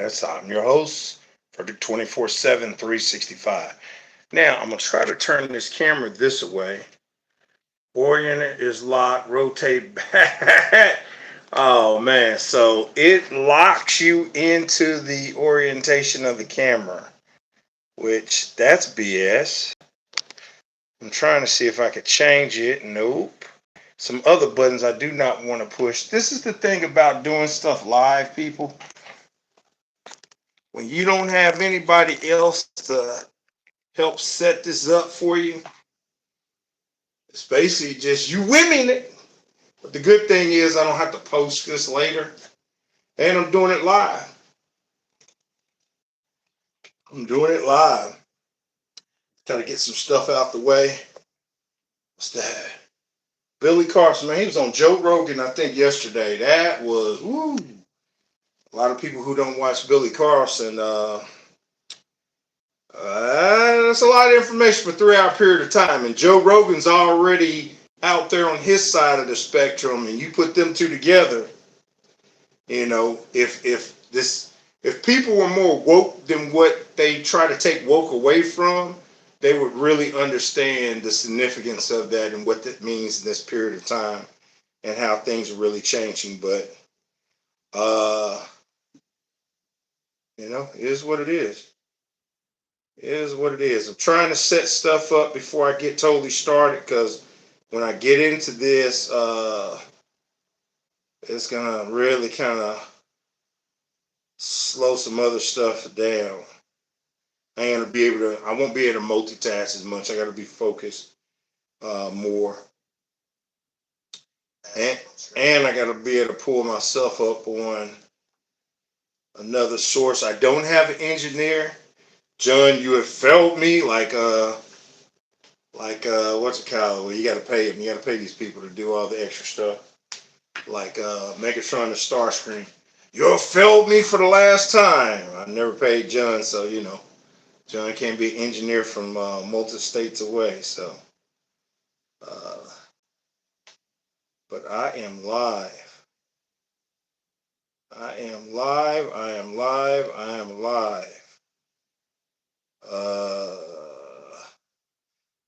Yes, I'm your host, Frederick 24/7, 365. Now, I'm going to try to turn this camera this way. Orient it is locked, rotate back. Oh, man. So it locks you into the orientation of the camera, which that's BS. I'm trying to see if I could change it. Nope. Some other buttons I do not want to push. This is the thing about doing stuff live, people. When you don't have anybody else to help set this up for you, it's basically just you winning it. But the good thing is I don't have to post this later. And I'm doing it live. I'm doing it live. Trying to get some stuff out the way. What's that? Billy Carson, man, he was on Joe Rogan, I think, yesterday. That was, woo. A lot of people who don't watch Billy Carson, that's a lot of information for a 3 hour period of time. And Joe Rogan's already out there on his side of the spectrum, and you put them two together, you know, if people were more woke than what they try to take woke away from, they would really understand the significance of that and what that means in this period of time and how things are really changing. But it is what it is. It is what it is. I'm trying to set stuff up before I get totally started, because when I get into this, it's gonna really kind of slow some other stuff down. I won't be able to multitask as much. I got to be focused more, and I got to be able to pull myself up on another source. I don't have an engineer. John, you have failed me like what's it called? Well, you got to pay them. You got to pay these people to do all the extra stuff, like Megatron the Star Screen. You have failed me for the last time. I never paid John, so John can't be an engineer from multi states away. So, but I am live. I am live. I am live. I am live.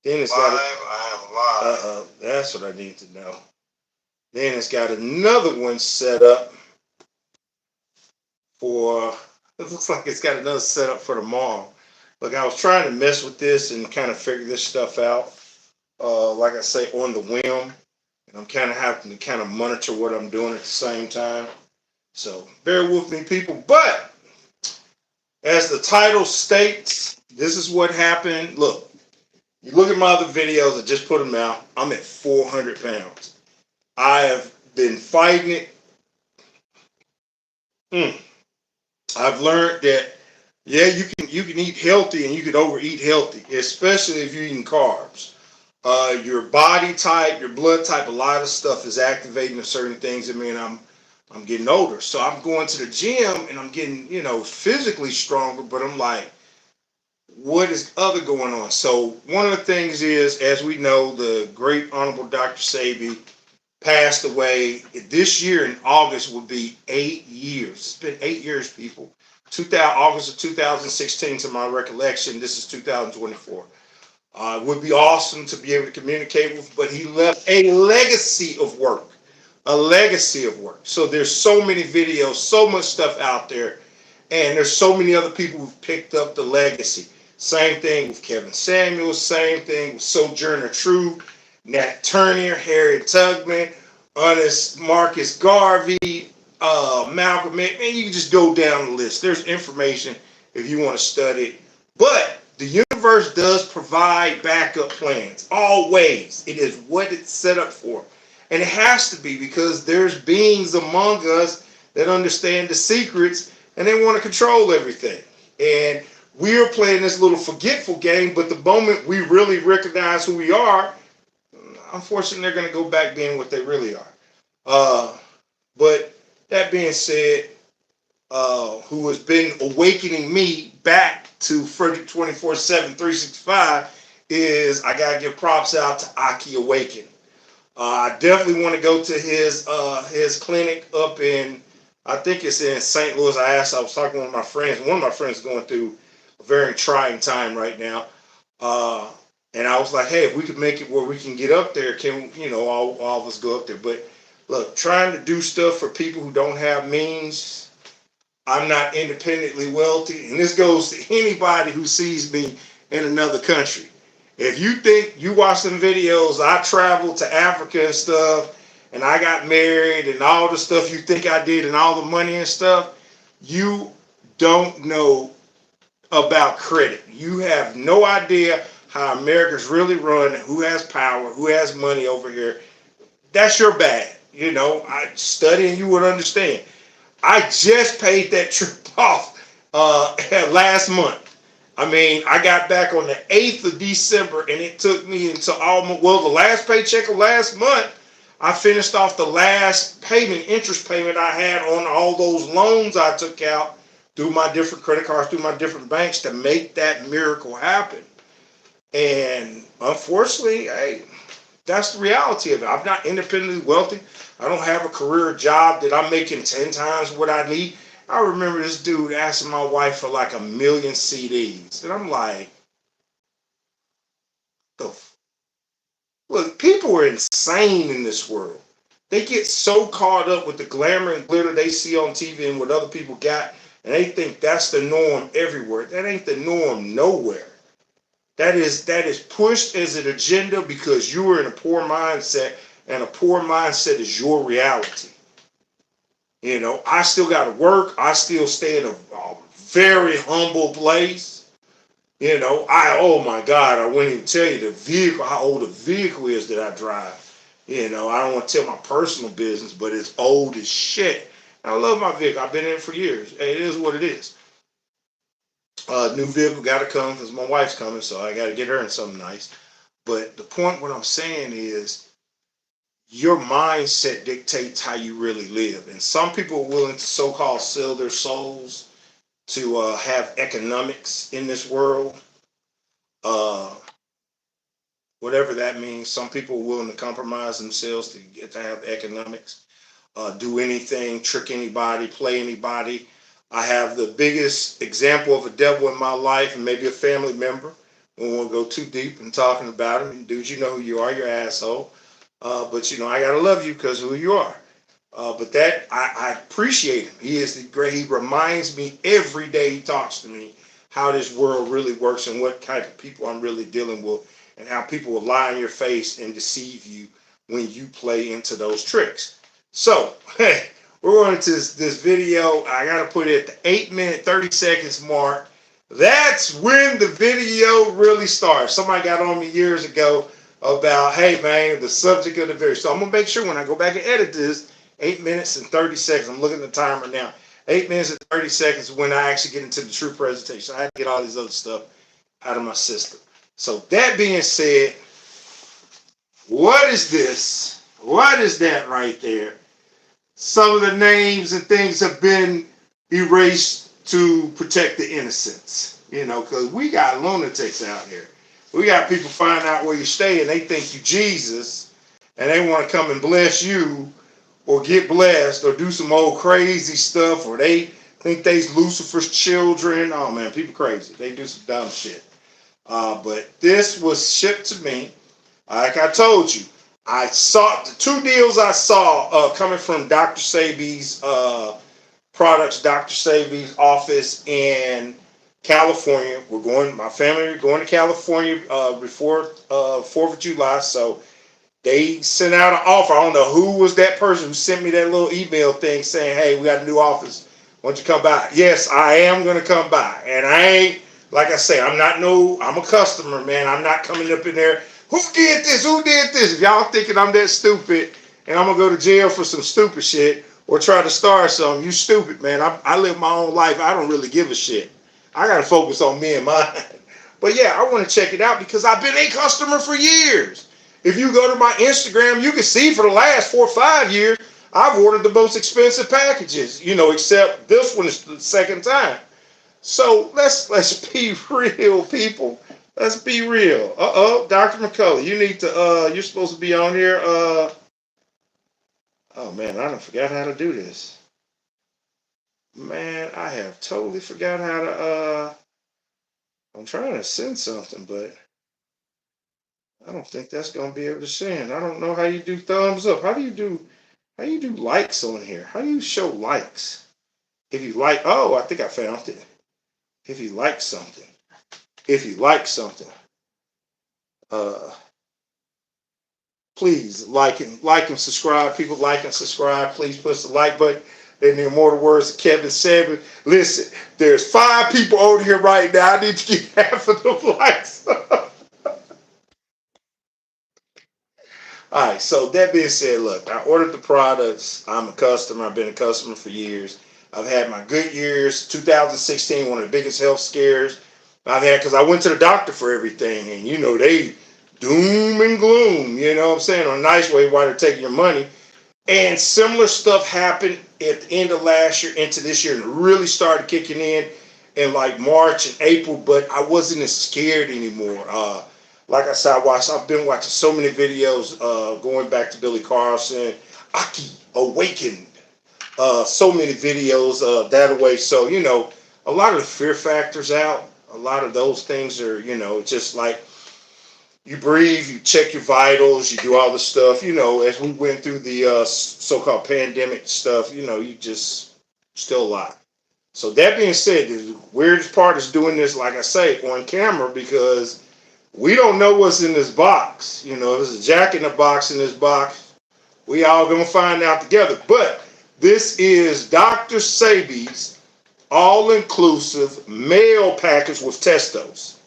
Then it's got. I am live. That's what I need to know. Then it's got another one set up for. It looks like it's got another setup for tomorrow. Look, I was trying to mess with this and kind of figure this stuff out. Like I say, on the whim, and I'm kind of having to kind of monitor what I'm doing at the same time. So bear with me, people. But as the title states, this is what happened. Look, you look at my other videos. I just put them out. I'm at 400 pounds. I have been fighting it. I've learned that, yeah, you can eat healthy and you can overeat healthy, especially if you're eating carbs. Your body type, your blood type, a lot of stuff is activating certain things. I mean, I'm getting older, so I'm going to the gym and I'm getting, physically stronger. But I'm like, what is other going on? So one of the things is, as we know, the great honorable Dr. Sebi passed away. This year in August will be 8 years. It's been 8 years, people. August of 2016 to my recollection. This is 2024. It would be awesome to be able to communicate with, but he left a legacy of work. A legacy of work. So there's so many videos, so much stuff out there, and there's so many other people who've picked up the legacy. Same thing with Kevin Samuels, same thing with Sojourner Truth, Nat Turner, Harriet Tubman, Honest Marcus Garvey, Malcolm X, and you can just go down the list. There's information if you want to study it. But the universe does provide backup plans. Always. It is what it's set up for. And it has to be, because there's beings among us that understand the secrets and they want to control everything. And we're playing this little forgetful game, but the moment we really recognize who we are, unfortunately, they're going to go back being what they really are. But that being said, who has been awakening me back to Frederick 24/7, 365, is I got to give props out to Aki Awaken. I definitely want to go to his clinic up in I think it's in St. Louis. I was talking to one of my friends. One of my friends is going through a very trying time right now. Uh, and I was like, hey, if we could make it where we can get up there, can, all of us go up there? But look, trying to do stuff for people who don't have means, I'm not independently wealthy. And this goes to anybody who sees me in another country. If you think you watch some videos, I traveled to Africa and stuff, and I got married and all the stuff you think I did and all the money and stuff, you don't know about credit. You have no idea how America's really run, who has power, who has money over here. That's your bad. I study and you would understand. I just paid that trip off last month. I mean, I got back on the 8th of December, and it took me until the last paycheck of last month. I finished off the last payment, interest payment I had on all those loans I took out through my different credit cards, through my different banks to make that miracle happen. And unfortunately, hey, that's the reality of it. I'm not independently wealthy. I don't have a career job that I'm making 10 times what I need. I remember this dude asking my wife for like 1,000,000 CDs. And I'm like, look, people are insane in this world. They get so caught up with the glamour and glitter they see on TV and what other people got, and they think that's the norm everywhere. That ain't the norm nowhere. That is pushed as an agenda because you are in a poor mindset, and a poor mindset is your reality. I still got to work. I still stay in a very humble place. Oh my God, I wouldn't even tell you the vehicle, how old the vehicle is that I drive. I don't want to tell my personal business, but it's old as shit. I love my vehicle. I've been in it for years. Hey, it is what it is. New vehicle got to come because my wife's coming, so I got to get her in something nice. But the point, what I'm saying is, your mindset dictates how you really live. And some people are willing to so-called sell their souls to have economics in this world. Uh, Whatever that means. Some people are willing to compromise themselves to get to have economics. Do anything, trick anybody, play anybody. I have the biggest example of a devil in my life, and maybe a family member. We won't go too deep in talking about him. Dude, you know who you are, you're an asshole. But I gotta love you because of who you are. But that I appreciate him. He is the great. He reminds me every day he talks to me how this world really works and what type of people I'm really dealing with, and how people will lie in your face and deceive you when you play into those tricks. So, hey, we're going to this video. I got to put it at the 8-minute, 30 seconds mark. That's when the video really starts. Somebody got on me years ago about, hey, man, the subject of the video. So I'm going to make sure when I go back and edit this, 8 minutes and 30 seconds. I'm looking at the timer now. 8 minutes and 30 seconds when I actually get into the true presentation. I had to get all this other stuff out of my system. So that being said, what is this? What is that right there? Some of the names and things have been erased to protect the innocents, because we got lunatics out here. We got people find out where you stay and they think you Jesus and they want to come and bless you or get blessed or do some old crazy stuff, or they think they's Lucifer's children. Oh man, people crazy. They do some dumb shit. But this was shipped to me. Like I told you, I saw the 2 deals I saw coming from Dr. Sebi's products, Dr. Sebi's office in California. My family are going to California before 4th of July. So they sent out an offer. I don't know who was that person who sent me that little email thing saying, hey, we got a new office. Why don't you come by? Yes, I am going to come by. And I ain't, like I say, I'm a customer, man. I'm not coming up in there. Who did this? Who did this? If y'all thinking I'm that stupid and I'm going to go to jail for some stupid shit or try to start something, you stupid, man. I live my own life. I don't really give a shit. I got to focus on me and mine. But yeah, I want to check it out because I've been a customer for years. If you go to my Instagram, you can see for the last 4 or 5 years, I've ordered the most expensive packages, except this one is the second time. So let's be real, people. Let's be real. Dr. McCullough, you need to you're supposed to be on here. Oh man, I done forgot how to do this. Man, I have totally forgot how to I'm trying to send something, but I don't think that's gonna be able to send. I don't know how you do thumbs up. How you do likes on here? How do you show likes? If you like, oh, I think I found it. If you like something. If you like something. Uh Please like and subscribe. People like and subscribe. Please push the like button. In the immortal words of Kevin Sebi, listen, there's 5 people over here right now. I need to get half of them likes. All right, so that being said, look, I ordered the products. I'm a customer. I've been a customer for years. I've had my good years. 2016, one of the biggest health scares I've had because I went to the doctor for everything, and you know they doom and gloom. You know what I'm saying, on a nice way, while they're taking your money. And similar stuff happened at the end of last year into this year, and it really started kicking in like March and April. But I wasn't as scared anymore. Like I said, I've been watching so many videos going back to Billy Carlson, Aki Awakened, so many videos that way. So, you know, a lot of the fear factors out. A lot of those things are, you know, just like you breathe, you check your vitals, you do all the stuff. You know, as we went through the so-called pandemic stuff, you know, you just still alive. So that being said, the weirdest part is doing this, like I say, on camera because we don't know what's in this box. You know, there's a jack in the box in this box. We all gonna find out together. But this is Dr. Sebi's all-inclusive mail package with Testos.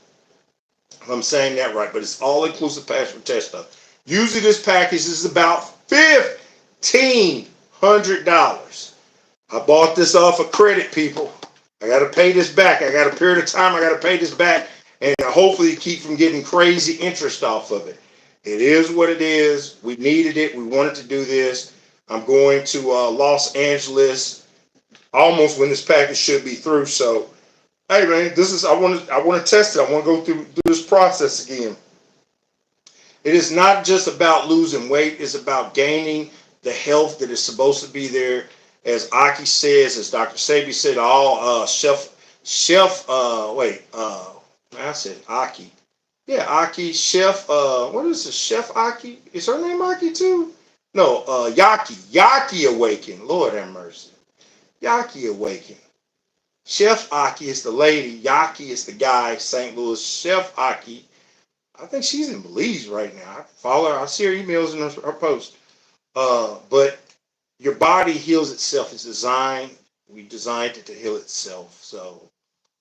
If I'm saying that right, but it's all-inclusive package with Testo. Usually this package is about $1,500. I bought this off of credit, people. I got to pay this back. I got a period of time I got to pay this back and hopefully keep from getting crazy interest off of it. It is what it is. We needed it. We wanted to do this. I'm going to Los Angeles almost when this package should be through. So, hey man, this is I want to test it. I want to go through this process again. It is not just about losing weight. It's about gaining the health that is supposed to be there. As Aki says, as Dr. Sebi said, all I said Aki. Yeah, Aki, Chef, what is it, Chef Aki? Is her name Aki too? No, Yaki Awaken. Lord have mercy. Yaki Awaken. Chef Aki is the lady. Yaki is the guy, St. Louis. Chef Aki, I think she's in Belize right now. I follow her. I see her emails and her posts. But your body heals itself. It's designed. We designed it to heal itself. So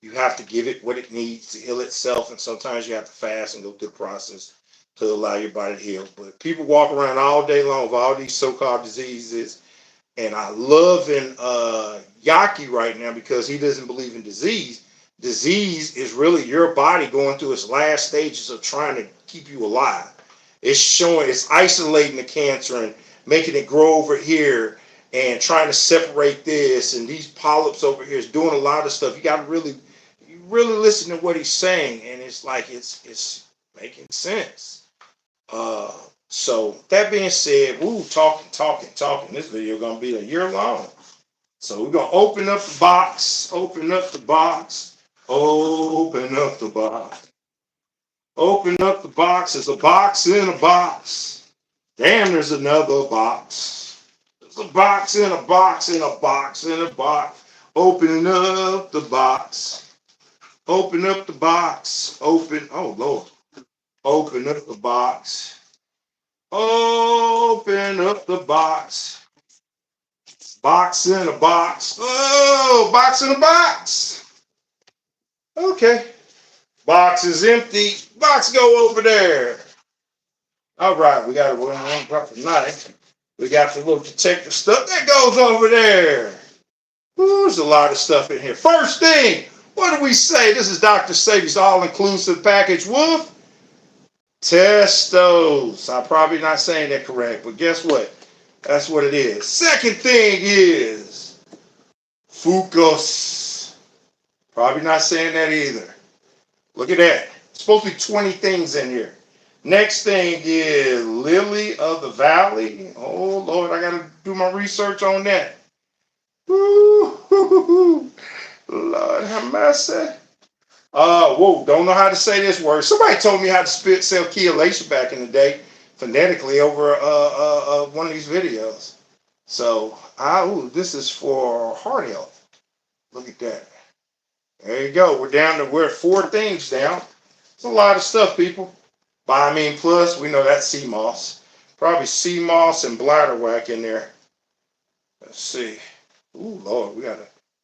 you have to give it what it needs to heal itself. And sometimes you have to fast and go through the process to allow your body to heal. But people walk around all day long with all these so-called diseases. And I love in Yaki right now because he doesn't believe in disease. Disease is really your body going through its last stages of trying to keep you alive. It's isolating the cancer and making it grow over here and trying to separate this and these polyps over here. Is doing a lot of stuff. You really listen to what he's saying, and it's like it's making sense. Uh, so that being said, talking. This video gonna be a year long. So we're gonna open up the box, open up the box, open up the box, open up the box. There's a box in a box. Damn, there's another box. There's a box in a box in a box in a box. Opening up the box. Open up the box. Oh Lord. Open up the box. Open up the box. Box in a box. Oh, box in a box. Okay. Box is empty. Box go over there. All right, we got a one proper knife. We got the little protective stuff that goes over there. Ooh, there's a lot of stuff in here. First thing, what do we say? This is Dr. Sebi's all-inclusive package with Testos. I'm probably not saying that correct, but guess what? That's what it is. Second thing is Fucos. Probably not saying that either. Look at that. It's supposed to be 20 things in here. Next thing is Lily of the Valley. Oh, Lord, I got to do my research on that. Woo-hoo. Lord have mercy. Whoa, don't know how to say this word. Somebody told me how to spell chelation back in the day, phonetically over one of these videos. So, this is for heart health. Look at that. There you go. We're at 4 things now. It's a lot of stuff, people. Biamine Plus, we know that's sea moss. Probably sea moss and bladder whack in there. Let's see. Ooh, Lord, we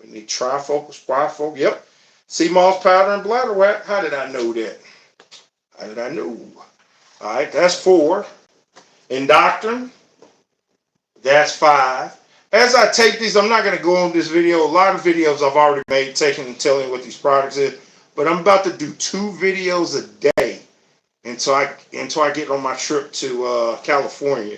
need trifocus, quadfocus. Yep. Sea moss powder and bladder whack. How did I know that? How did I know? All right, that's 4. Indoctrin, that's 5. As I take these, I'm not going to go on this video. A lot of videos I've already made, taking and telling you what these products is. But I'm about to do 2 videos a day until I get on my trip to California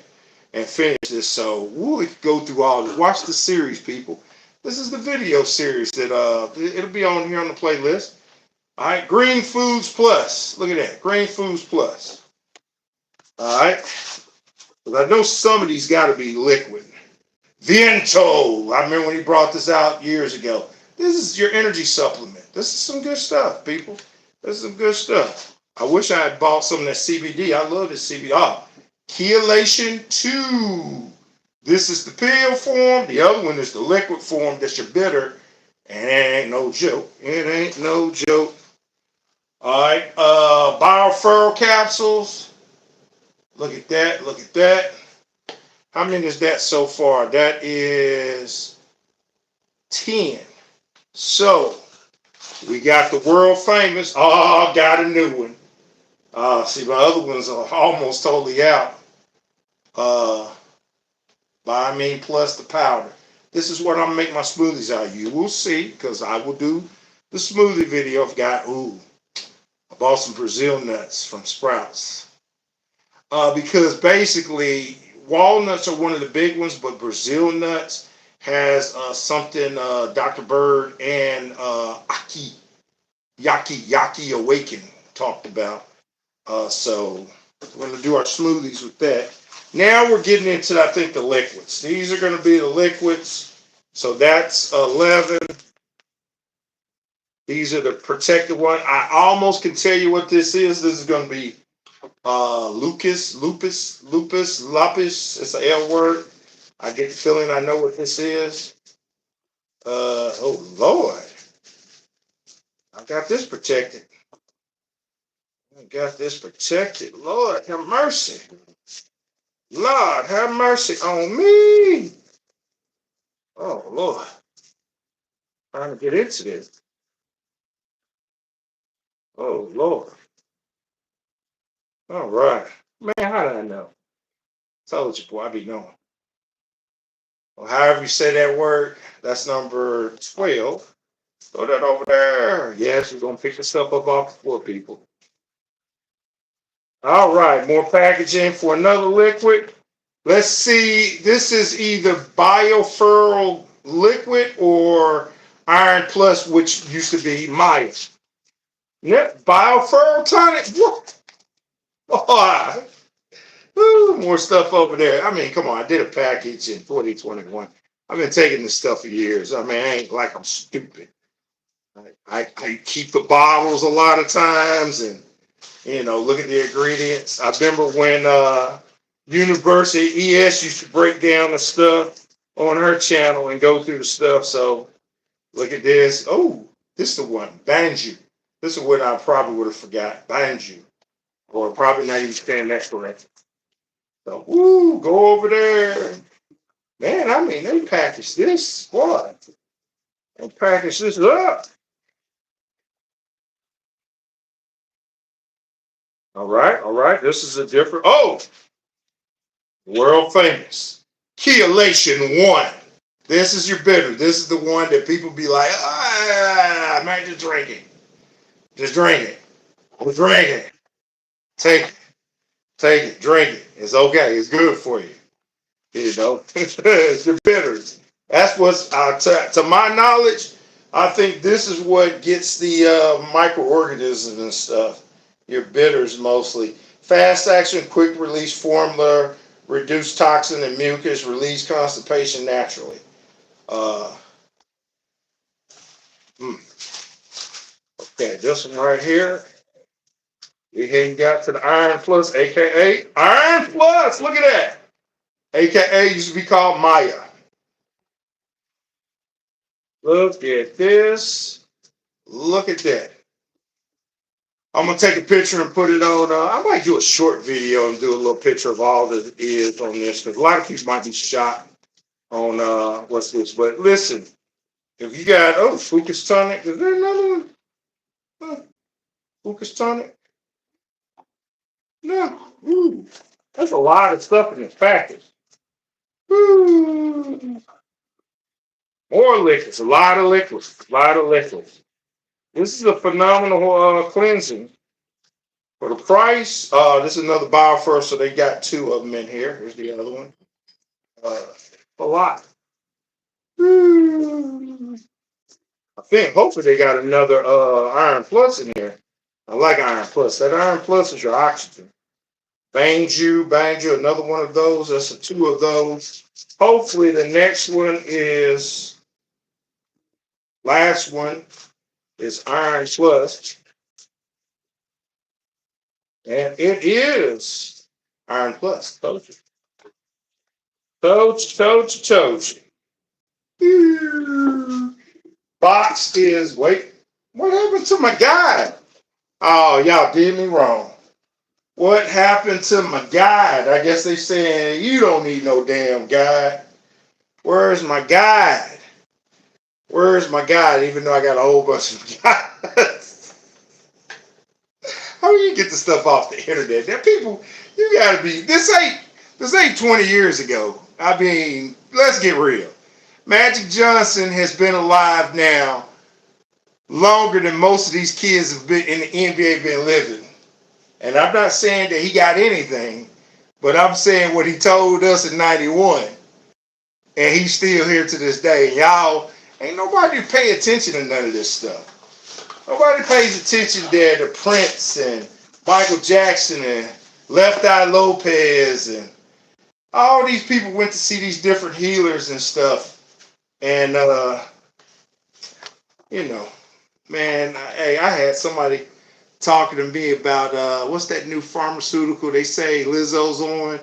and finish this. So we could go through all this. Watch the series, people. This is the video series that it'll be on here on the playlist. All right, Green Foods Plus. Look at that, Green Foods Plus. All right, because I know some of these got to be liquid. Viento. I remember when he brought this out years ago. This is your energy supplement. This is some good stuff, people. This is some good stuff. I wish I had bought some of that CBD. I love this CBD. Chelation 2. This is the pill form. The other one is the liquid form. That's your bitter. And it ain't no joke. It ain't no joke. All right. Bioferral capsules. Look at that. Look at that. How many is that so far? That is 10. So we got the world famous. Oh, got a new one. See, my other ones are almost totally out. Biamine Plus the powder. This is what I'm gonna make my smoothies out. You will see, because I will do the smoothie video. I've got, I bought some Brazil nuts from Sprouts. Because basically, walnuts are one of the big ones, but Brazil nuts has something Dr. Bird and Yaki Awaken talked about. So we're going to do our smoothies with that. Now we're getting into, I think, the liquids. These are going to be the liquids. So that's 11. These are the protected one. I almost can tell you what this is. This is going to be lupus. It's an L word. I get the feeling I know what this is. Oh Lord, I got this protected. Lord, have mercy. Lord, have mercy on me. Oh Lord, trying to get into this. Oh Lord. All right, man. How did I know? Told you, boy. I be knowing. Well, however you say that word, that's number 12. Throw that over there. Yes, we're gonna pick this up off the floor, people. All right, more packaging for another liquid. Let's see. This is either Bioferral liquid or Iron Plus, which used to be Maya. Yep, Bioferral tonic. What? Oh, more stuff over there. I mean, come on. I did a package in 2021. I've been taking this stuff for years. I mean, I ain't like I'm stupid. I keep the bottles a lot of times and look at the ingredients. I remember when University ES used to break down the stuff on her channel and go through the stuff. So look at this. Oh, this is the one. Banju. This is what I probably would have forgot. Banju. Or probably not even saying that correctly. So, go over there. Man, I mean, they package this. What? They package this up. All right, all right. This is a different. Oh, world famous. Chelation 1. This is your bitter. This is the one that people be like, man, just drink it. Just drink it. Drink it. Take it. Take it. Drink it. It's okay. It's good for you. It's your bitters. That's what's, to my knowledge, I think this is what gets the microorganisms and stuff. Your bitters mostly. Fast action, quick release formula, reduce toxin and mucus, release constipation naturally. Uh, Okay, this one right here. We ain't got to the Iron Plus, aka Iron Plus. Look at that. AKA used to be called Maya. Look at this. Look at that. I'm gonna take a picture and put it on. I might do a short video and do a little picture of all that it is on this because a lot of people might be shocked on what's this. But listen, if you got Fucus tonic, is there another one? Fucus tonic? No. Ooh, that's a lot of stuff in this package. Ooh. More liquids, a lot of liquids, a lot of liquids. This is a phenomenal cleansing. For the price, this is another buy first, so they got two of them in here. Here's the other one. A lot. I think hopefully they got another Iron Plus in here. I like Iron Plus. That Iron Plus is your oxygen. Banju, another one of those. That's a two of those. Hopefully the next one is last one is Iron Plus. And it is Iron Plus. Told you. Told you. Box is, wait, what happened to my guide? Oh, y'all did me wrong. What happened to my guide? I guess they saying you don't need no damn guide. Where's my guide? Where's my guide? Even though I got a whole bunch of guides. How do you get the stuff off the internet? That people, you gotta be. This ain't 20 years ago. I mean, let's get real. Magic Johnson has been alive now longer than most of these kids have been in the NBA been living. And I'm not saying that he got anything, but I'm saying what he told us in 91. And he's still here to this day. Y'all, ain't nobody pay attention to none of this stuff. Nobody pays attention there to Prince and Michael Jackson and Left Eye Lopez and all these people went to see these different healers and stuff. And you know, man, hey, I had somebody talking to me about what's that new pharmaceutical they say Lizzo's on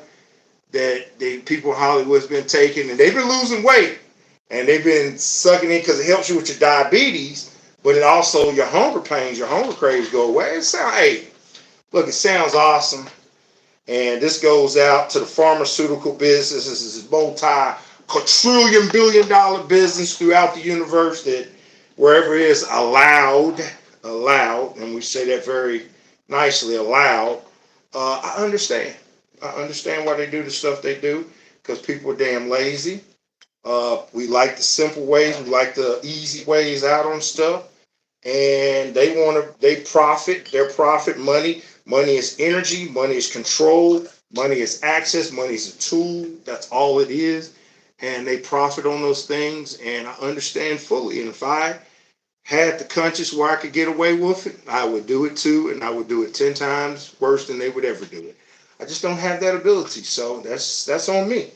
that people in Hollywood's been taking and they've been losing weight and they've been sucking in because it helps you with your diabetes, but it also your hunger pains, your hunger craves go away. It sounds awesome. And this goes out to the pharmaceutical business. This is a multi-quadrillion billion dollar business throughout the universe that wherever it is allowed, and we say that very nicely, allowed. I understand. I understand why they do the stuff they do because people are damn lazy. We like the simple ways. We like the easy ways out on stuff. And they profit. Their profit money. Money is energy. Money is control. Money is access. Money is a tool. That's all it is. And they profit on those things. And I understand fully. And if I had the conscience where I could get away with it, I would do it too, and I would do it 10 times worse than they would ever do it. I just don't have that ability, so that's on me,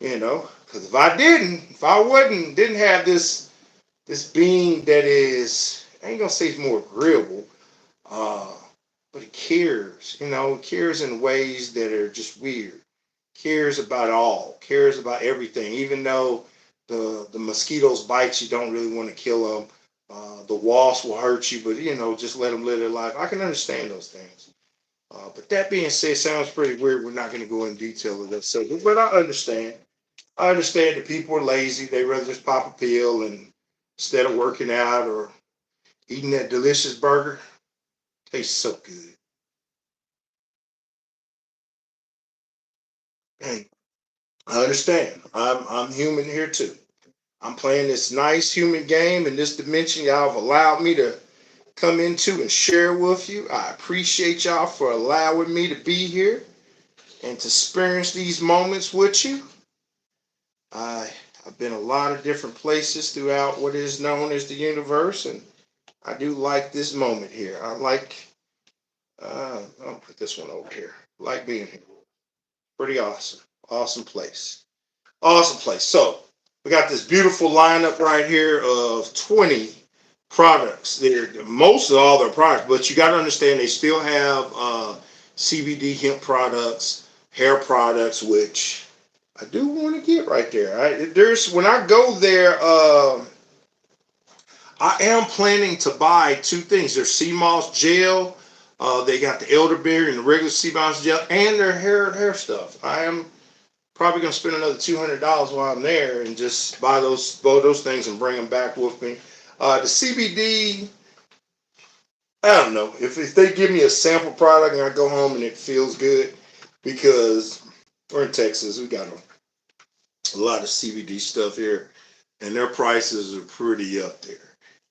you know. Because if I didn't have this being that is, I ain't gonna say it's more agreeable, uh, but it cares, it cares in ways that are just weird. Cares about cares about everything, even though the mosquitoes bite you, don't really want to kill them. The wasp will hurt you, but just let them live their life. I can understand those things. But that being said, sounds pretty weird. We're not going to go in detail of that subject, but I understand. I understand that people are lazy. They rather just pop a pill and instead of working out or eating that delicious burger. Tastes so good. Hey, I understand. I'm human here too. I'm playing this nice human game in this dimension y'all have allowed me to come into and share with you. I appreciate y'all for allowing me to be here and to experience these moments with you. I've been a lot of different places throughout what is known as the universe, and I do like this moment here. I'll put this one over here. I like being here. Pretty awesome. Awesome place. Awesome place. So we got this beautiful lineup right here of 20 products. They're most of all their products, but you got to understand they still have CBD hemp products, hair products, which I do want to get right there. There's when I go there, I am planning to buy two things. Their sea moss gel. They got the elderberry and the regular sea moss gel, and their hair stuff. I am probably gonna spend another $200 while I'm there and just buy those things and bring them back with me. The CBD, I don't know if they give me a sample product and I go home and it feels good, because we're in Texas, we got a lot of CBD stuff here, and their prices are pretty up there.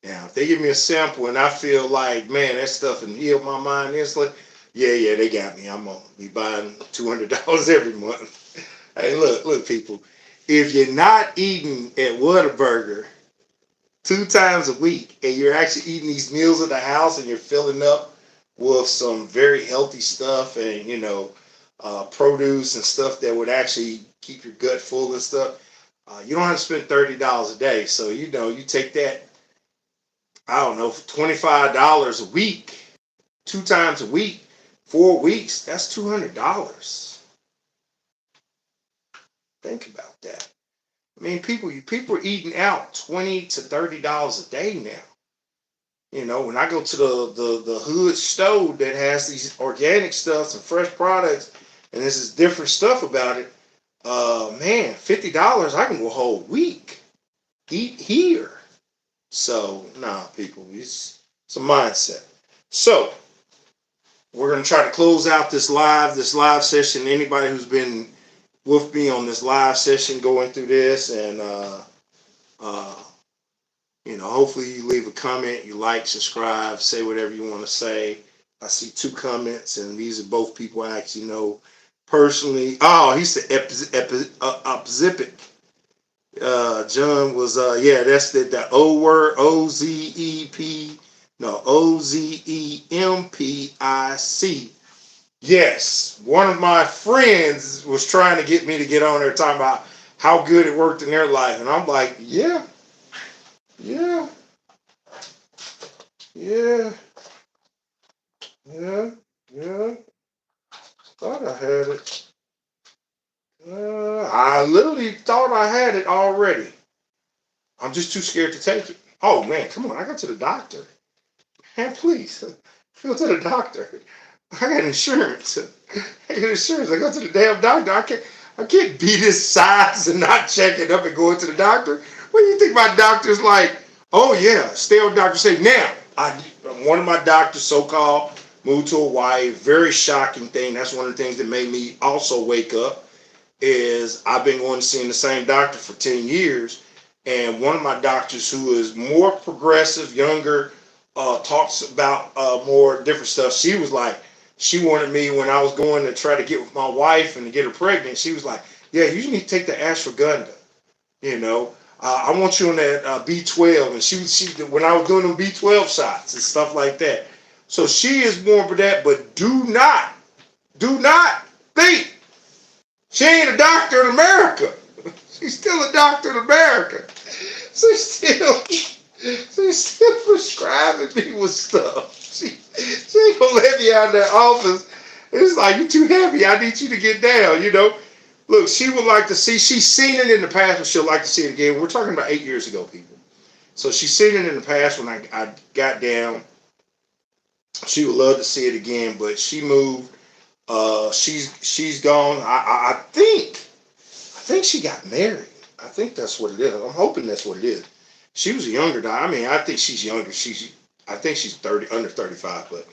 Now, if they give me a sample and I feel like, man, that stuff and healed my mind instantly, yeah, they got me. I'm gonna be buying $200 every month. Hey, look, people. If you're not eating at Whataburger 2 times a week and you're actually eating these meals at the house and you're filling up with some very healthy stuff and produce and stuff that would actually keep your gut full and stuff, you don't have to spend $30 a day. So you take that, I don't know, $25 a week, 2 times a week, 4 weeks. That's $200. Think about that. I mean, people are eating out $20 to $30 a day now. When I go to the hood stove that has these organic stuff and fresh products, and this is different stuff about it, man, $50 I can go a whole week eat here. So nah, people, it's a mindset. So we're gonna try to close out this live session. Anybody who's been with me on this live session going through this, and uh, hopefully you leave a comment, you like, subscribe, say whatever you want to say. I see 2 comments, and these are both people I actually know personally. Oh, he said Opzipic. John was yeah, that's the O word, OZEP, no, OZEMPIC. Yes, one of my friends was trying to get me to get on there talking about how good it worked in their life, and I'm like, yeah, yeah, yeah, yeah, yeah. Thought I had it. I literally thought I had it already. I'm just too scared to take it. Oh man, come on! I got to the doctor. Man, please, go to the doctor. I got insurance. I got insurance. I go to the damn doctor. I can't be this size and not check it up and going to the doctor. What do you think my doctor's like? Oh yeah, stay on doctor say now. One of my doctors, so-called, moved to Hawaii. Very shocking thing. That's one of the things that made me also wake up. Is I've been going to seeing the same doctor for 10 years, and one of my doctors who is more progressive, younger, talks about more different stuff. She was like, she wanted me when I was going to try to get with my wife and to get her pregnant. She was like, yeah, you need to take the ashwagandha. I want you on that B12. And she when I was doing them B12 shots and stuff like that. So she is more for that, but do not think she ain't a doctor in America. She's still a doctor in America. She's still prescribing me with stuff. She ain't gonna let me out of that office. It's like, you're too heavy. I need you to get down, Look, she would like to see, she's seen it in the past, but she'll like to see it again. We're talking about 8 years ago, people. So she's seen it in the past when I got down. She would love to see it again, but she moved. She's gone. I think she got married. I think that's what it is. I'm hoping that's what it is. She was a younger guy. I mean, I think she's younger. I think she's 30, under 35, but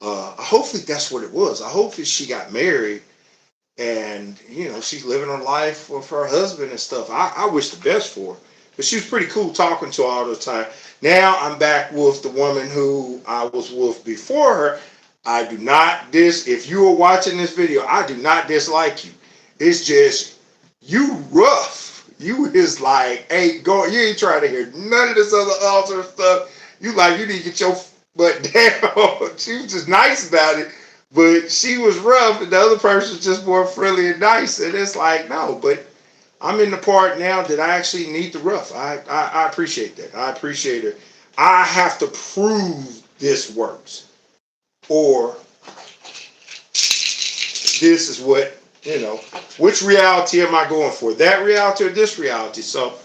hopefully that's what it was. I hope that she got married and, she's living her life with her husband and stuff. I wish the best for her. But she was pretty cool talking to her all the time. Now I'm back with the woman who I was with before her. I do not if you are watching this video, I do not dislike you. It's just, you rough. You is like, hey, go, you ain't trying to hear none of this other altar stuff. You need to get your butt down. She was just nice about it, but she was rough, and the other person was just more friendly and nice. And it's like, no, but I'm in the part now that I actually need the rough. I appreciate that. I appreciate her. I have to prove this works, or this is what, which reality am I going for? That reality or this reality? So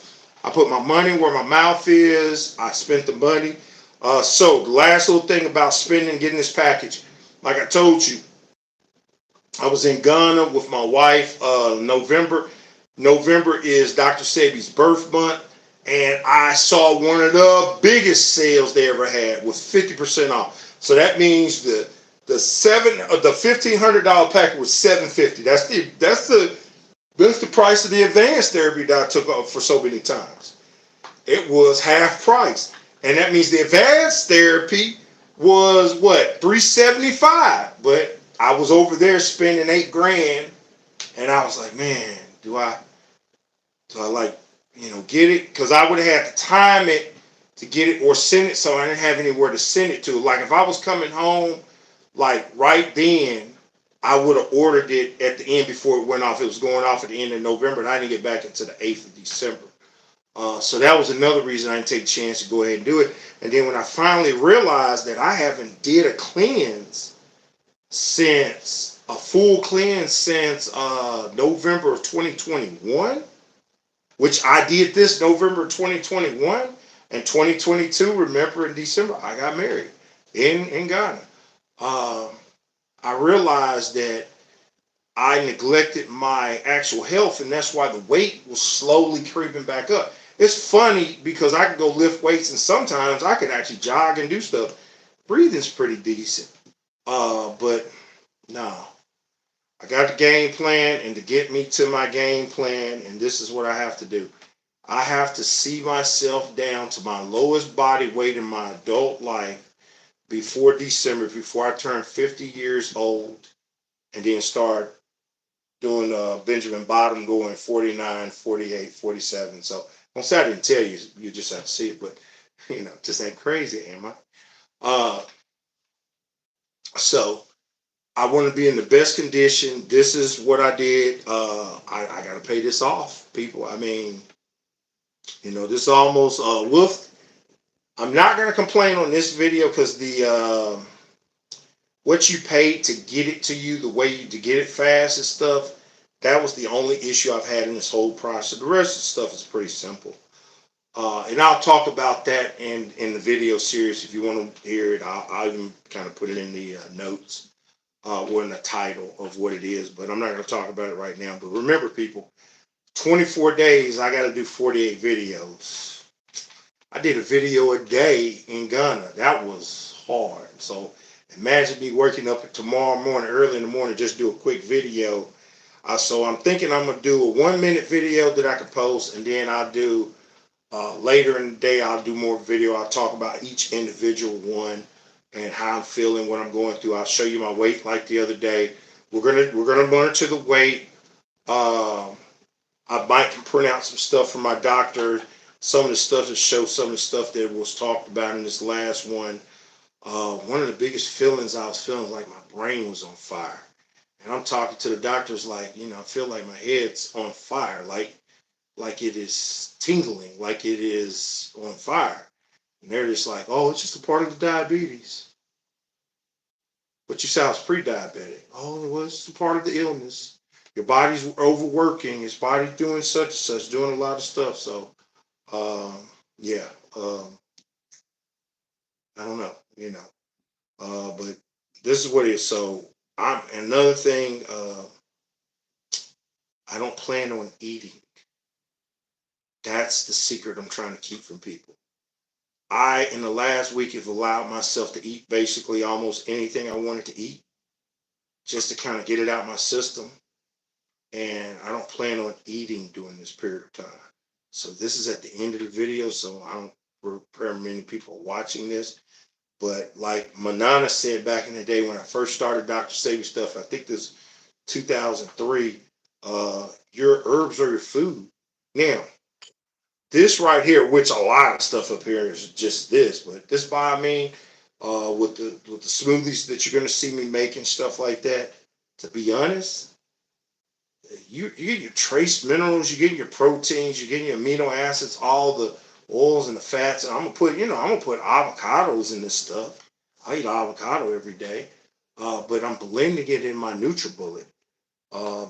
I put my money where my mouth is. I spent the money. So the last little thing about spending, getting this package, like I told you, I was in Ghana with my wife. November is Dr. Sebi's birth month, and I saw one of the biggest sales they ever had with 50% off. So that means the $1,500 package was $750. That's the price of the advanced therapy that I took up for so many times. It was half price, and that means the advanced therapy was what, $375. But I was over there spending $8,000, and I was like, man, do I like, get it? Because I would have had to time it to get it or send it, so I didn't have anywhere to send it to. Like if I was coming home, like right then, I would have ordered it at the end before it went off. It was going off at the end of November, and I didn't get back until the 8th of December. So that was another reason I didn't take a chance to go ahead and do it. And then when I finally realized that I haven't did a cleanse since, a full cleanse since November of 2021, which I did this November 2021, and 2022, remember in December, I got married in Ghana. I realized that I neglected my actual health, and that's why the weight was slowly creeping back up. It's funny because I can go lift weights, and sometimes I can actually jog and do stuff. Breathing's pretty decent. But no, I got the game plan, and to get me to my game plan, and this is what I have to do. I have to see myself down to my lowest body weight in my adult life before December, before I turn 50 years old, and then start doing Benjamin Bottom, going 49, 48, 47. So on Saturday, I didn't tell you, you just have to see it, but just ain't crazy, am I? So I want to be in the best condition. This is what I did. I got to pay this off, people. I mean, this is almost wolf. I'm not going to complain on this video because the what you paid to get it to you, the way to get it fast and stuff, that was the only issue I've had in this whole process. The rest of the stuff is pretty simple. And I'll talk about that in the video series. If you want to hear it, I'll even kind of put it in the notes or in the title of what it is. But I'm not going to talk about it right now. But remember, people, 24 days, I got to do 48 videos. I did a video a day in Ghana. That was hard. So imagine me waking up tomorrow morning, early in the morning, just do a quick video. So I'm thinking I'm going to do a 1-minute video that I can post, and then I'll do later in the day, I'll do more video. I'll talk about each individual one and how I'm feeling, what I'm going through. I'll show you my weight like the other day. We're gonna monitor the weight. I might print out some stuff from my doctor, some of the stuff to show some of the stuff that was talked about in this last one. One of the biggest feelings I was feeling like my brain was on fire. And I'm talking to the doctors like, I feel like my head's on fire, like it is tingling, like it is on fire. And they're just like, oh, it's just a part of the diabetes. But you sound pre-diabetic. Oh, well, it's a part of the illness. Your body's overworking. His body's doing such and such, doing a lot of stuff. So, yeah, I don't know, but this is what it is. So, another thing. I don't plan on eating. That's the secret I'm trying to keep from people. In the last week, have allowed myself to eat basically almost anything I wanted to eat, just to kind of get it out of my system. And I don't plan on eating during this period of time. So this is at the end of the video, so I don't prepare many people watching this. But like Manana said back in the day when I first started Dr. Sebi stuff, I think this 2003, your herbs are your food. Now, this right here, which a lot of stuff up here is just this, but this by me, with the smoothies that you're gonna see me making, stuff like that. To be honest, you get your trace minerals, you get your proteins, you get your amino acids, all the oils and the fats. And I'm gonna put, I'm gonna put avocados in this stuff. I eat avocado every day, but I'm blending it in my NutriBullet.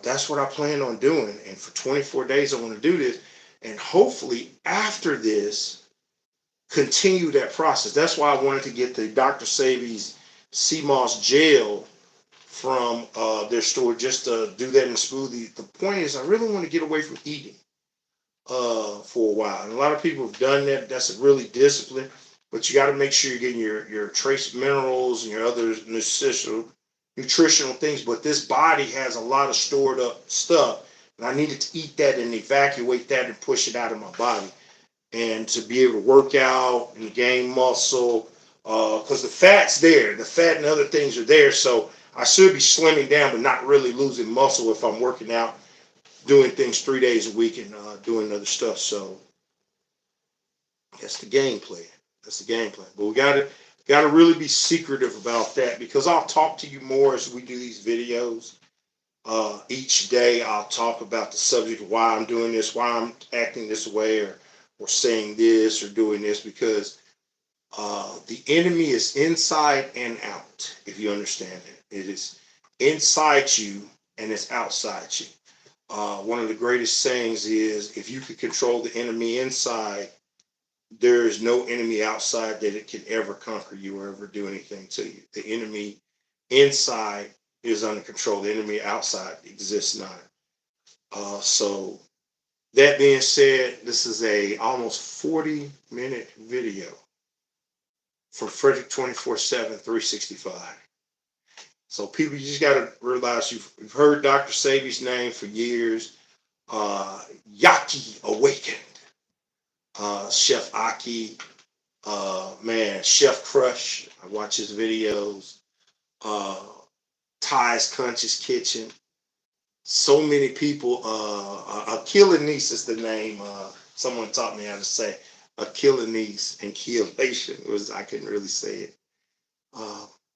That's what I plan on doing. And for 24 days, I want to do this. And hopefully, after this, continue that process. That's why I wanted to get the Dr. Sebi's sea moss gel from their store just to do that in a smoothie. The point is, I really want to get away from eating for a while. And a lot of people have done that. That's a really discipline, but you got to make sure you're getting your trace minerals and your other nutritional things. But this body has a lot of stored up stuff, and I needed to eat that and evacuate that and push it out of my body, and to be able to work out and gain muscle. Because the fat's there, the fat and other things are there. So I should be slimming down, but not really losing muscle if I'm working out, doing things 3 days a week, and doing other stuff. So that's the game plan. That's the game plan. But we gotta really be secretive about that, because I'll talk to you more as we do these videos. Each day I'll talk about the subject of why I'm doing this, why I'm acting this way, or saying this or doing this, because the enemy is inside and out. If you understand it is inside you and it's outside you. One of the greatest sayings is, if you could control the enemy inside, there is no enemy outside that it can ever conquer you or ever do anything to you. The enemy inside is under control. The enemy outside exists not. So that being said, this is a almost 40-minute video from Frederick 24/7, 365. So people, you just got to realize you've heard Dr. Sebi's name for years. Yaki Awakened. Chef Aki, man, Chef Crush. I watch his videos. Uh, Ty's Conscious Kitchen. So many people. Achilles is the name. Someone taught me how to say Achilles and Chelation. I couldn't really say it.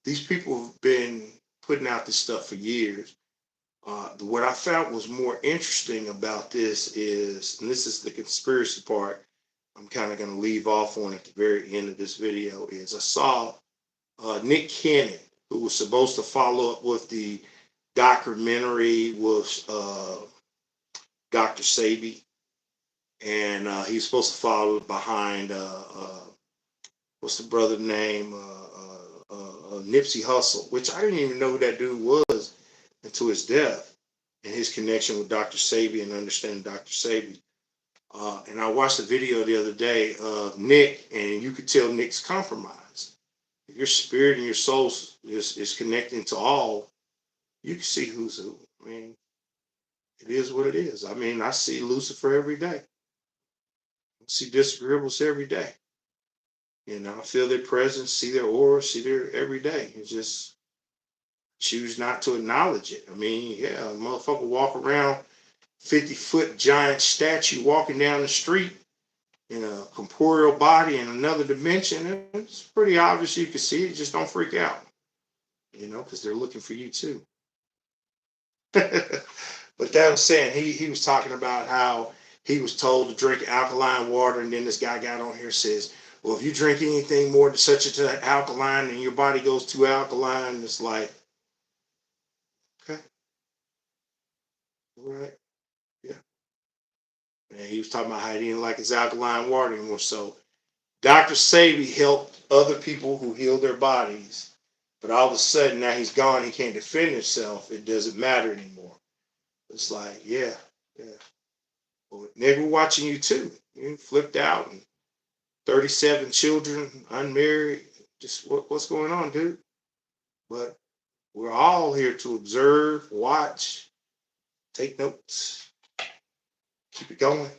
These people have been putting out this stuff for years. What I found was more interesting about this is, and this is the conspiracy part, I'm kind of going to leave off on at the very end of this video, is I saw Nick Cannon, who was supposed to follow up with the documentary with Dr. Sebi, and he's supposed to follow behind, what's the brother name, Nipsey Hussle, which I didn't even know who that dude was until his death, and his connection with Dr. Sebi and understanding Dr. Sebi. And I watched a video the other day of Nick, and you could tell Nick's compromised. If your spirit and your soul is connecting to all, you can see who's who. I mean, it is what it is. I mean, I see Lucifer every day. I see disagreeables every day. I feel their presence, see their aura, see their every day. It's just choose not to acknowledge it. I mean, yeah, a motherfucker walk around 50-foot giant statue walking down the street in a corporeal body in another dimension. It's pretty obvious you can see it. Just don't freak out, because they're looking for you too. But that was saying, he was talking about how he was told to drink alkaline water, and then this guy got on here and says, well, if you drink anything more than such a alkaline and your body goes too alkaline, it's like, okay, all right, yeah. And he was talking about how he didn't like his alkaline water anymore. So Dr. Sebi helped other people who healed their bodies, but all of a sudden now he's gone. He can't defend himself. It doesn't matter anymore. It's like, yeah. Well, nigga, we're watching you too. You flipped out, and 37 children, unmarried. Just what's going on, dude? But we're all here to observe, watch, take notes, keep it going,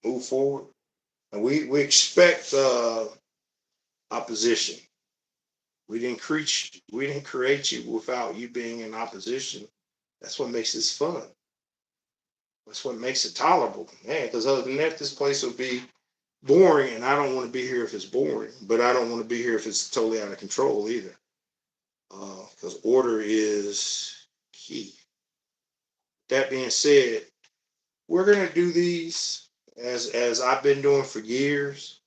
move forward. And we expect opposition. We didn't create you without you being in opposition. That's what makes this fun. That's what makes it tolerable, man. Because other than that, this place will be boring, and I don't want to be here if it's boring. But I don't want to be here if it's totally out of control either. Because order is key. That being said, we're gonna do these. as I've been doing for years.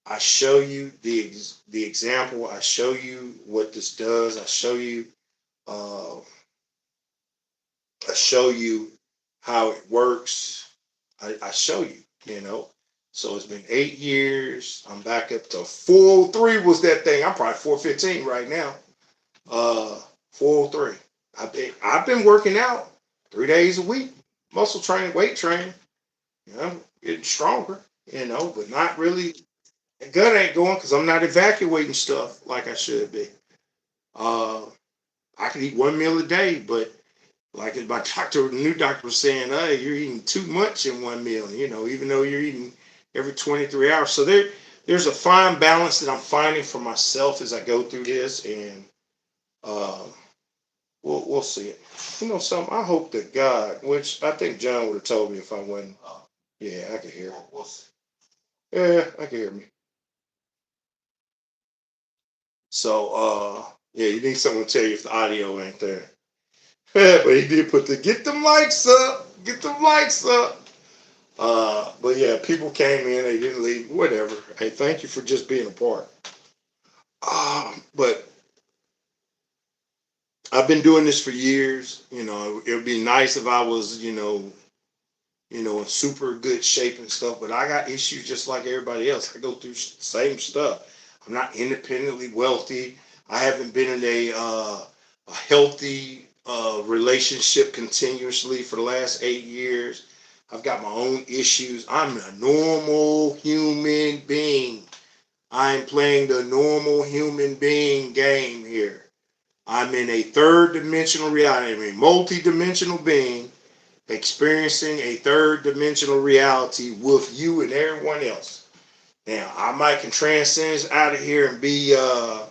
I show you the example. I show you what this does. Uh, I show you how it works. I show you, you know. So it's been 8 years. I'm back up to 403 was that thing. I'm probably 415 right now. 403. I've been working out 3 days a week, muscle training, weight training. You know, getting stronger. You know, but not really. The gut ain't going because I'm not evacuating stuff like I should be. Uh, I can eat one meal a day, but like my doctor, the new doctor was saying, hey, you're eating too much in one meal, you know, even though you're eating every 23 hours. So there's a fine balance that I'm finding for myself as I go through this, and uh, we'll see it. You know, something. I hope that God, which I think John would have told me if I wasn't. Yeah, I can hear. Yeah, I can hear me. So, yeah, you need someone to tell you if the audio ain't there. But he did put the get them lights up, get them lights up. But yeah, people came in, they didn't leave, whatever. Hey, thank you for just being a part. But I've been doing this for years. You know, it would be nice if I was, in super good shape and stuff. But I got issues just like everybody else. I go through the same stuff. I'm not independently wealthy. I haven't been in a healthy relationship continuously for the last 8 years. I've got my own issues. I'm a normal human being. I'm playing the normal human being game here. I'm in a third dimensional reality. I'm a multi-dimensional being experiencing a third dimensional reality with you and everyone else. Now, I might can transcend out of here and be an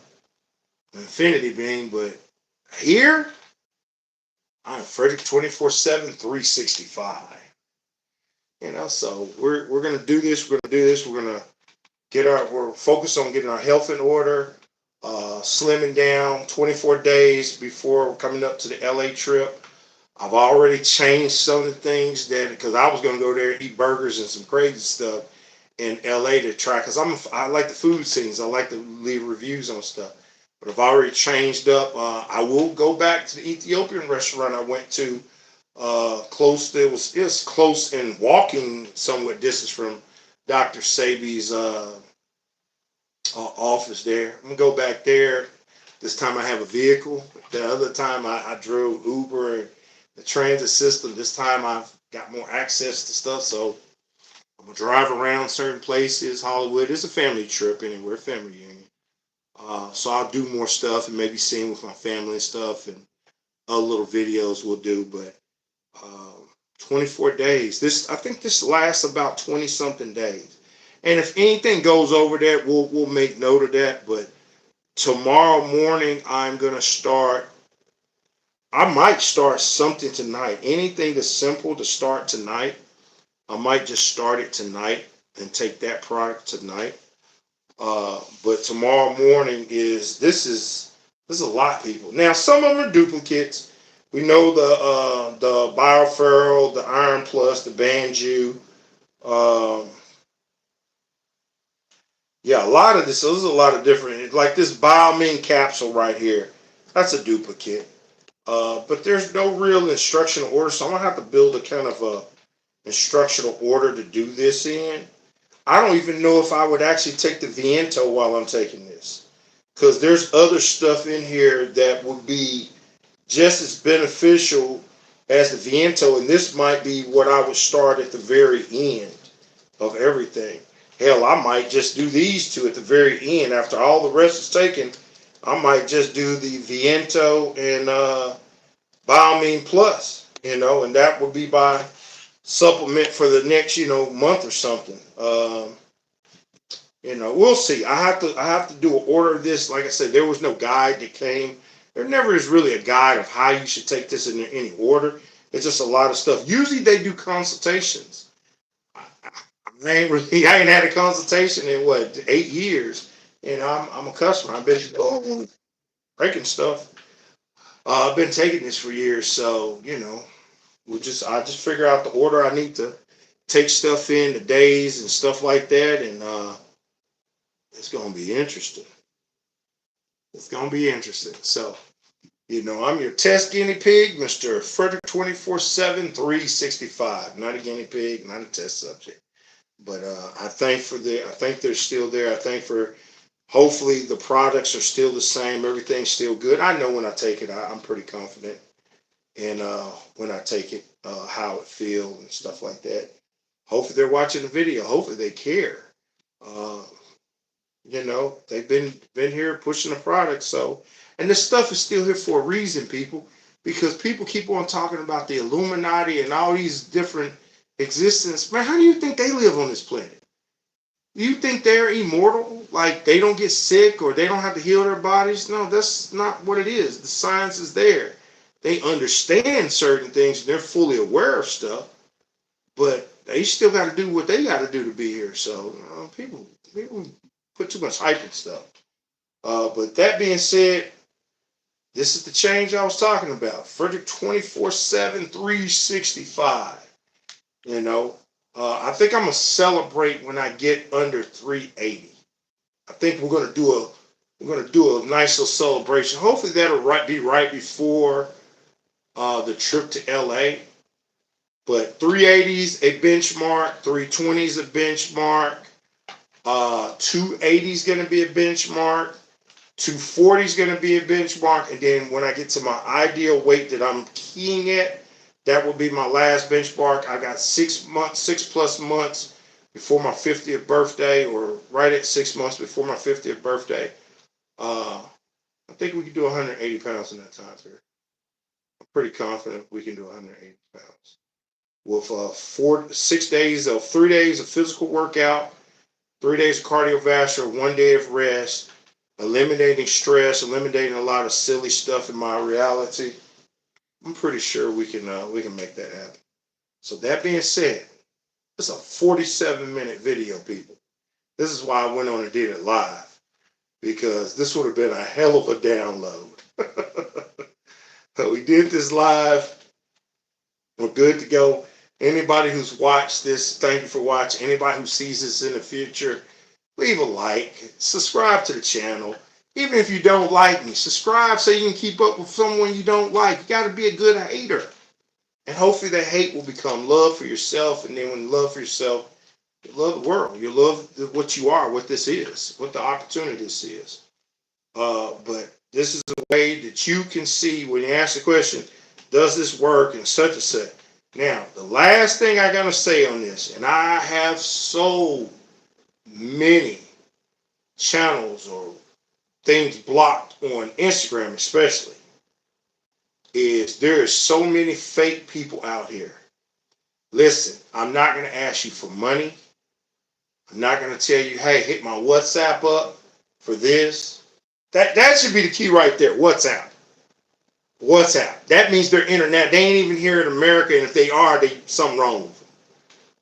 infinity being, but here, I'm Frederick 24/7, 365. You know, so we're gonna do this. We're gonna do this. We're focused on getting our health in order, slimming down 24 days before coming up to the LA trip. I've already changed some of the things that because I was gonna go there and eat burgers and some crazy stuff in LA to try because I like the food scenes. I like to leave reviews on stuff. But I've already changed up. I will go back to the Ethiopian restaurant I went to close. It was close in walking somewhat distance from Dr. Sebi's office there. I'm gonna go back there. This time I have a vehicle. The other time I drove Uber and the transit system. This time I've got more access to stuff, so I'm gonna drive around certain places. Hollywood is a family trip anywhere, family reunion. So I'll do more stuff and maybe sing with my family and stuff, and other little videos we'll do. But 24 days. I think this lasts about 20 something days. And if anything goes over that, we'll make note of that. But tomorrow morning, I'm gonna start. I might start something tonight. Anything that's simple to start tonight. I might just start it tonight and take that product tonight. But tomorrow morning this is a lot, people. Now some of them are duplicates. We know the Bioferrol, the Iron Plus, the Banju. Um, yeah, a lot of this. So there's a lot of different. Like this Biomin capsule right here. That's a duplicate. But there's no real instructional order, so I'm gonna have to build a kind of a instructional order to do this in. I don't even know if I would actually take the Viento while I'm taking this. Because there's other stuff in here that would be just as beneficial as the Viento, and this might be what I would start at the very end of everything. Hell, I might just do these two at the very end. After all the rest is taken, I might just do the Viento and Biomine Plus, and that would be my supplement for the next, month or something. We'll see. I have to do an order of this. Like I said, there was no guide that came. There never is really a guide of how you should take this in any order. It's just a lot of stuff. Usually they do consultations. I ain't had a consultation in what 8 years. I'm a customer. I've been breaking stuff. I've been taking this for years, so I just figure out the order I need to take stuff in the days and stuff like that, and it's gonna be interesting. It's gonna be interesting. So, I'm your test guinea pig, Mr. Frederick 24/7, 365. Not a guinea pig, not a test subject. But I think they're still there. I think for hopefully the products are still the same. Everything's still good. I know when I take it, I'm pretty confident in when I take it, how it feels and stuff like that. Hopefully they're watching the video. Hopefully they care. Uh, they've been here pushing the product. So, and this stuff is still here for a reason, people, because people keep on talking about the Illuminati and all these different existence. Man, how do you think they live on this planet? You think they're immortal? Like they don't get sick or they don't have to heal their bodies? No, that's not what it is. The science is there. They understand certain things and they're fully aware of stuff, but they still got to do what they got to do to be here. So people put too much hype and stuff. But that being said, this is the change I was talking about. Frederick 24/7, 365. I think I'm gonna celebrate when I get under 380. I think we're gonna do a nice little celebration. Hopefully that'll be right before the trip to LA. But 380s a benchmark, 320s a benchmark, 280s gonna be a benchmark, 240 is going to be a benchmark, and then when I get to my ideal weight that I'm keying at, that will be my last benchmark. I got 6+ months before my 50th birthday, or right at 6 months before my 50th birthday. I think we can do 180 pounds in that time period. I'm pretty confident we can do 180 pounds with 3 days of physical workout, 3 days of cardiovascular, 1 day of rest, eliminating stress, eliminating a lot of silly stuff in my reality. I'm pretty sure we can make that happen. So that being said, it's a 47-minute video, people. This is why I went on and did it live, because this would have been a hell of a download. So we did this live. We're good to go. Anybody who's watched this, thank you for watching. Anybody who sees this in the future, leave a like, subscribe to the channel. Even if you don't like me, subscribe so you can keep up with someone you don't like. You got to be a good hater. And hopefully that hate will become love for yourself. And then when you love for yourself, you love the world. You love what you are, what this is, what the opportunity this is. But this is a way that you can see when you ask the question, does this work and such and such. Now, the last thing I got to say on this, and I have so many channels or things blocked on Instagram especially, is there is so many fake people out here. Listen, I'm not going to ask you for money. I'm not going to tell you, hey, hit my WhatsApp up for this. That should be the key right there. WhatsApp. That means they're internet. They ain't even here in America, and if they are, something wrong with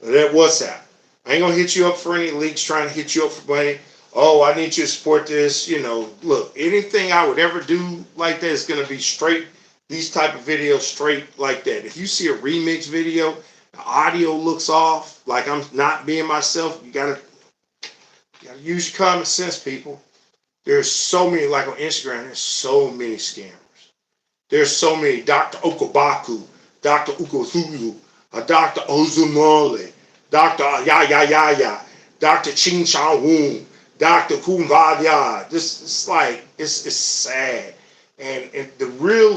them. That WhatsApp. I ain't gonna hit you up for any leaks trying to hit you up for money. Oh, I need you to support this. Look, anything I would ever do like that is gonna be straight. These type of videos straight like that. If you see a remix video, the audio looks off, like I'm not being myself, you gotta use your common sense, people. There's so many, like on Instagram, there's so many scammers. There's so many Dr. Okabaku, Dr. Ukozulu, Dr. Ozumole, Dr. Ya, Dr. Ching Chang Woon, Dr. Kumbaya. It's sad. And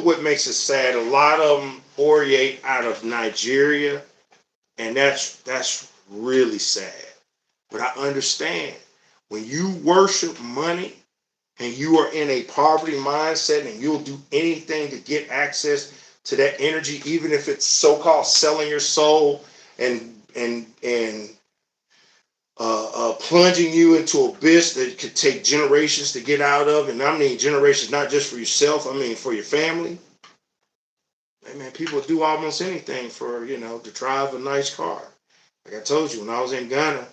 what makes it sad, a lot of them oriate out of Nigeria, and that's really sad. But I understand when you worship money, and you are in a poverty mindset and you'll do anything to get access to that energy, even if it's so-called selling your soul and plunging you into an abyss that could take generations to get out of. And I mean generations, not just for yourself, I mean for your family. Hey man, people do almost anything for, to drive a nice car. Like I told you, when I was in Ghana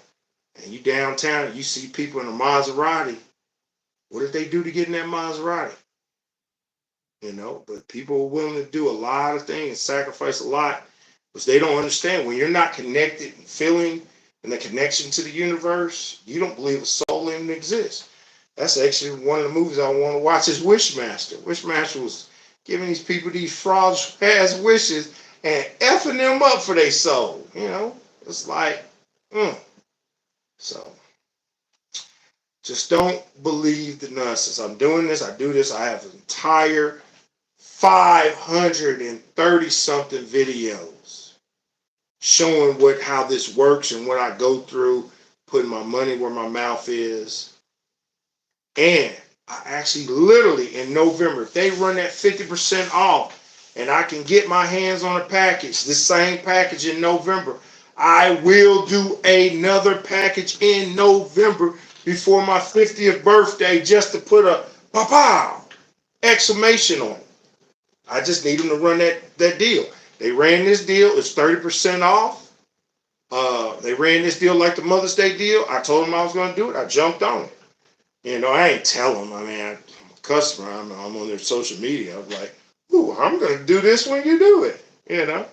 and you downtown and you see people in a Maserati, what did they do to get in that Maserati? But people are willing to do a lot of things, sacrifice a lot. Because they don't understand when you're not connected and feeling and the connection to the universe, you don't believe a soul even exists. That's actually one of the movies I want to watch is Wishmaster. Wishmaster was giving these people these fraudulent ass wishes and effing them up for their soul. You know, it's like, so just don't believe the nonsense. I'm doing this. I do this. I have an entire 530 something videos showing how this works and what I go through, putting my money where my mouth is. And I actually literally in November, if they run that 50% off and I can get my hands on a package, this same package in November, I will do another package in November before my 50th birthday just to put a pow exclamation on it. I just need them to run that deal. They ran this deal. It's 30% off. They ran this deal like the Mother's Day deal. I told them I was going to do it. I jumped on it. You know, I ain't tell them. I mean, I'm a customer. I'm on their social media. I was like, ooh, I'm going to do this when you do it. You know,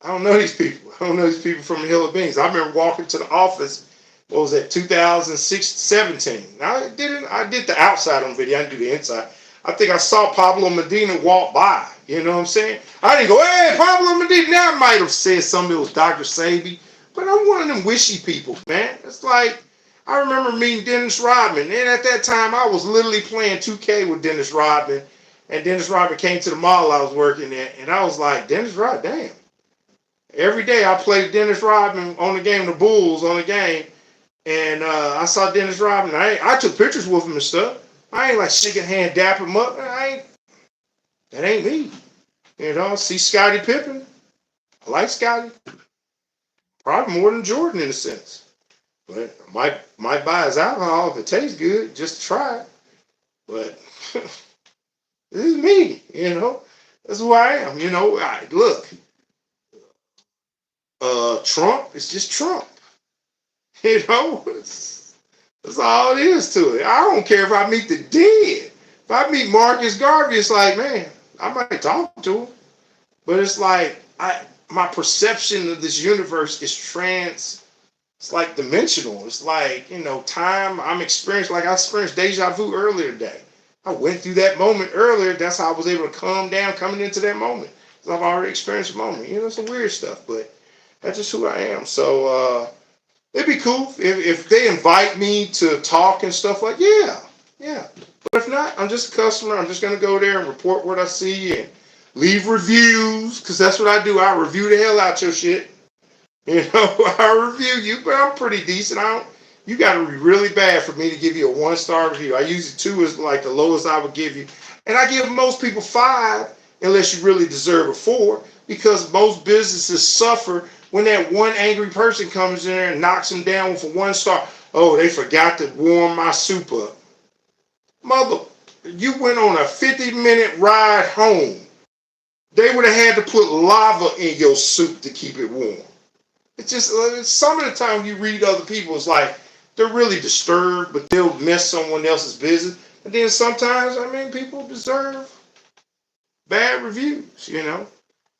I don't know these people. I don't know these people from the Hill of Beans. I remember walking to the office, what was that, 2017. I did the outside on video. I didn't do the inside. I think I saw Pablo Medina walk by. You know what I'm saying? I didn't go, hey, Pablo Medina. Now I might have said something. It was Dr. Sebi. But I'm one of them wishy people, man. It's like, I remember meeting Dennis Rodman. And at that time, I was literally playing 2K with Dennis Rodman. And Dennis Rodman came to the mall I was working at. And I was like, Dennis Rodman, damn. Every day I played Dennis Rodman on the game, the Bulls on the game. And I saw Dennis Rodman. I took pictures with him and stuff. I ain't like shaking hand, dap him up. That ain't me. You know, see Scottie Pippen. I like Scottie. Probably more than Jordan in a sense. But I might buy his alcohol if it tastes good, just to try it. But this is me, you know. That's who I am, you know. Look, Trump is just Trump. You know, that's all it is to it. I don't care if I meet the dead. If I meet Marcus Garvey, it's like, man, I might talk to him. But it's like my perception of this universe is it's like dimensional. It's like, you know, time I experienced deja vu earlier today. I went through that moment earlier. That's how I was able to calm down coming into that moment. So I've already experienced a moment. You know, some weird stuff, but that's just who I am. So it'd be cool if they invite me to talk and stuff like, yeah. But if not, I'm just a customer. I'm just going to go there and report what I see and leave reviews, because that's what I do. I review the hell out your shit. You know, I review you, but I'm pretty decent. You got to be really bad for me to give you a 1-star review. I usually 2 is like the lowest I would give you. And I give most people 5 unless you really deserve a 4, because most businesses suffer when that one angry person comes in there and knocks them down with a 1 star. Oh, they forgot to warm my soup up. Mother, you went on a 50-minute ride home. They would have had to put lava in your soup to keep it warm. It's just some of the time you read other people, it's like they're really disturbed, but they'll mess someone else's business. And then sometimes, I mean, people deserve bad reviews, you know.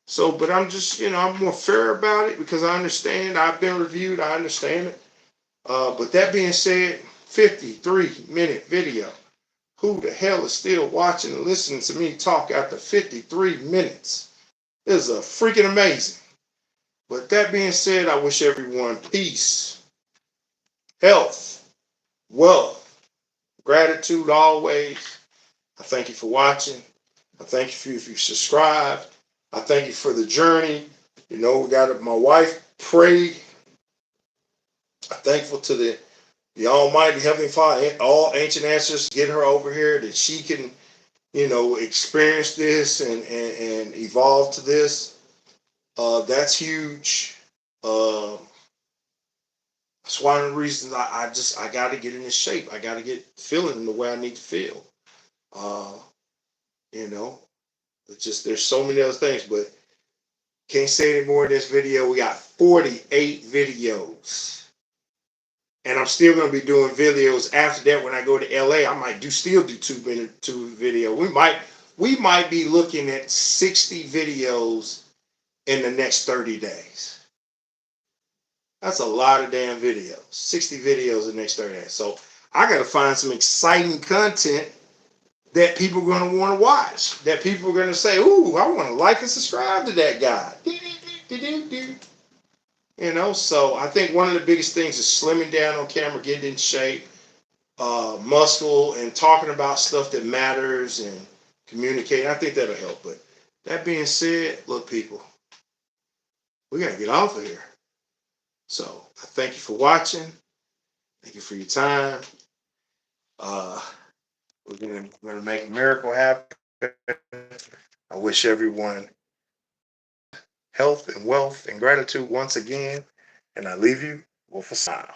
So, but I'm just, you know, I'm more fair about it because I understand. I've been reviewed. I understand it. But that being said, 53-minute video. Who the hell is still watching and listening to me talk after 53 minutes? This is freaking amazing. But that being said, I wish everyone peace, health, wealth, gratitude always. I thank you for watching. I thank you for if you subscribed. I thank you for the journey. You know, we got my wife prayed. I'm thankful to the Almighty Heavenly Father, all ancient ancestors, get her over here that she can, you know, experience this and evolve to this. That's huge. That's one of the reasons I got to get in this shape. I got to get feeling the way I need to feel. You know, it's just there's so many other things, but can't say any more in this video. We got 48 videos. And I'm still going to be doing videos after that. When I go to LA, I might still do 2 video. We might be looking at 60 videos in the next 30 days. That's a lot of damn videos. 60 videos in the next 30 days. So I got to find some exciting content that people are going to want to watch. That people are going to say, ooh, I want to like and subscribe to that guy. You know, so I think one of the biggest things is slimming down on camera, getting in shape, muscle, and talking about stuff that matters and communicating. I think that'll help. But that being said, look, people, we got to get off of here. So I thank you for watching. Thank you for your time. We're gonna make a miracle happen. I wish everyone health and wealth and gratitude once again. And I leave you with a smile.